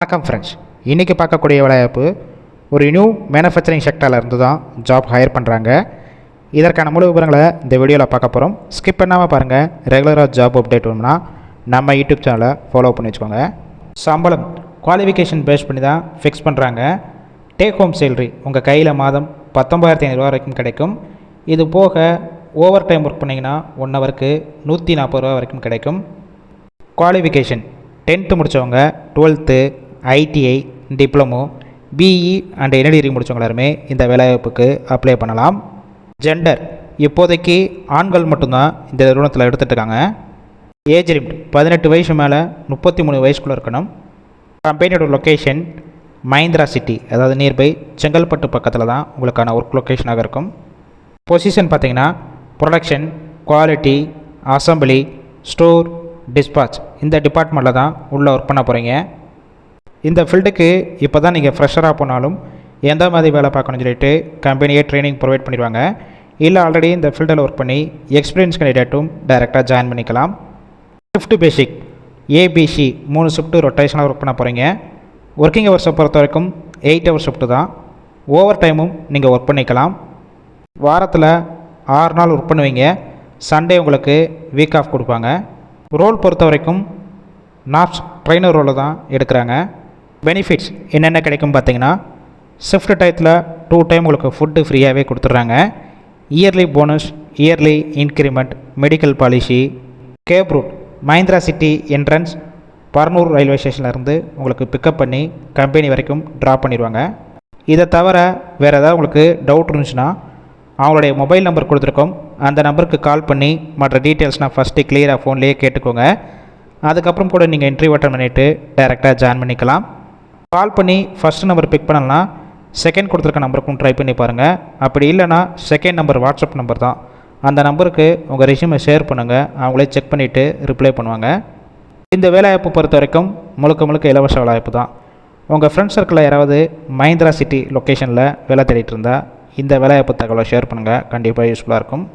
வணக்கம் ஃப்ரெண்ட்ஸ், இன்றைக்கி பார்க்கக்கூடிய வேலைவாய்ப்பு ஒரு நியூ மேனுஃபேக்சரிங் செக்டரில் இருந்து தான் ஜாப் ஹையர் பண்ணுறாங்க. இதற்கான முழு விவரங்களை இந்த வீடியோவில் பார்க்க போகிறோம். ஸ்கிப் பண்ணாமல் பாருங்கள். ரெகுலராக ஜாப் அப்டேட் வேணும்னா நம்ம யூடியூப் சேனலை ஃபாலோ பண்ணி வச்சுக்கோங்க. சம்பளம் குவாலிஃபிகேஷன் பேஸ் பண்ணி தான் ஃபிக்ஸ் பண்ணுறாங்க. டேக் ஹோம் சேலரி உங்கள் கையில் மாதம் 19,500 வரைக்கும் கிடைக்கும். இது போக ஓவர் டைம் ஒர்க் பண்ணிங்கன்னா 1 ஹவருக்கு 140 ரூபா வரைக்கும் கிடைக்கும். குவாலிஃபிகேஷன் 10th முடித்தவங்க, 12th, ITI, diploma, BE and any degree முடித்தவங்க எல்லாருமே இந்த வேலைவாய்ப்புக்கு அப்ளை பண்ணலாம். ஜெண்டர் இப்போதைக்கு ஆண்கள் மட்டும்தான் இந்த நிறுவனத்தில் எடுத்துகிட்டு இருக்காங்க. ஏஜ் லிமிட் 18 வயசு மேலே 33 வயசுக்குள்ளே இருக்கணும். கம்பெனியோட லொக்கேஷன் மஹிந்திரா சிட்டி, அதாவது நியர்பை செங்கல்பட்டு பக்கத்தில் தான் உங்களுக்கான ஒர்க் லொக்கேஷனாக இருக்கும். பொசிஷன் பார்த்திங்கன்னா production, quality, assembly, store, dispatch இந்த டிபார்ட்மெண்ட்டில் தான் உள்ளே ஒர்க் பண்ண போகிறீங்க. இந்த ஃபீல்டுக்கு இப்போ தான் நீங்கள் ஃப்ரெஷராக போனாலும் எந்த மாதிரி வேலை பார்க்கணும்னு சொல்லிட்டு கம்பெனியே ட்ரைனிங் ப்ரொவைட் பண்ணிடுவாங்க. இல்லை ஆல்ரெடி இந்த ஃபீல்டில் ஒர்க் பண்ணி எக்ஸ்பீரியன்ஸ் கேண்டிடேட்டும் டைரெக்டாக ஜாயின் பண்ணிக்கலாம். ஷிஃப்ட் பேசிக் ஏபிசி 3 ஷிஃப்ட்டு ரொட்டேஷனாக ஒர்க் பண்ண போகிறீங்க. ஒர்க்கிங் ஹவர்ஸை பொறுத்த வரைக்கும் 8 ஹவர் ஷிஃப்ட்டு தான். ஓவர் டைமும் நீங்கள் ஒர்க் பண்ணிக்கலாம். வாரத்தில் 6 நாள் ஒர்க் பண்ணுவீங்க. சண்டே உங்களுக்கு வீக் ஆஃப் கொடுப்பாங்க. ரோல் பொறுத்த வரைக்கும் நாப்ஸ் ட்ரைனர் ரோலில் தான் எடுக்கிறாங்க. பெனிஃபிட்ஸ் என்னென்ன கிடைக்கும் பார்த்தீங்கன்னா, ஷிஃப்ட் டயத்தில் 2 டைம் உங்களுக்கு ஃபுட்டு ஃப்ரீயாகவே கொடுத்துட்றாங்க. Early bonus, early increment, medical policy, cab route Mahindra city entrance Paranur railway ஸ்டேஷன்லேருந்து உங்களுக்கு பிக்கப் பண்ணி கம்பெனி வரைக்கும் ட்ராப் பண்ணிடுவாங்க. இதை தவிர வேறு ஏதாவது உங்களுக்கு டவுட் இருந்துச்சுன்னா அவங்களுடைய மொபைல் நம்பர் கொடுத்துருக்கோம். அந்த நம்பருக்கு கால் பண்ணி மற்ற டீட்டெயில்ஸ்னால் ஃபஸ்ட்டு கிளியராக ஃபோன்லேயே கேட்டுக்கோங்க. அதுக்கப்புறம் கூட நீங்கள் இன்டர்வியூ அட்டன் பண்ணிவிட்டு டைரெக்டாக ஜாயின் பண்ணிக்கலாம். கால் பண்ணி ஃபஸ்ட் நம்பர் பிக் பண்ணலாம், செகண்ட் கொடுத்துருக்க நம்பருக்கும் ட்ரை பண்ணி பாருங்கள். அப்படி இல்லைனா செகண்ட் நம்பர் வாட்ஸ்அப் நம்பர் தான். அந்த நம்பருக்கு உங்கள் ரெஸ்யூமை ஷேர் பண்ணுங்கள். அவங்களே செக் பண்ணிவிட்டு ரிப்ளை பண்ணுவாங்க. இந்த வேலைவாய்ப்பு பொறுத்த வரைக்கும் முழுக்க இலவச வேலைவாய்ப்பு தான். உங்கள் ஃப்ரெண்ட்ஸ் சர்க்கிளில் யாராவது மஹிந்திரா சிட்டி லொக்கேஷனில் வேலை தேடிட்டு இருந்தால் இந்த வேலைவாய்ப்பு தகவலை ஷேர் பண்ணுங்கள். கண்டிப்பாக யூஸ்ஃபுல்லாக இருக்கும்.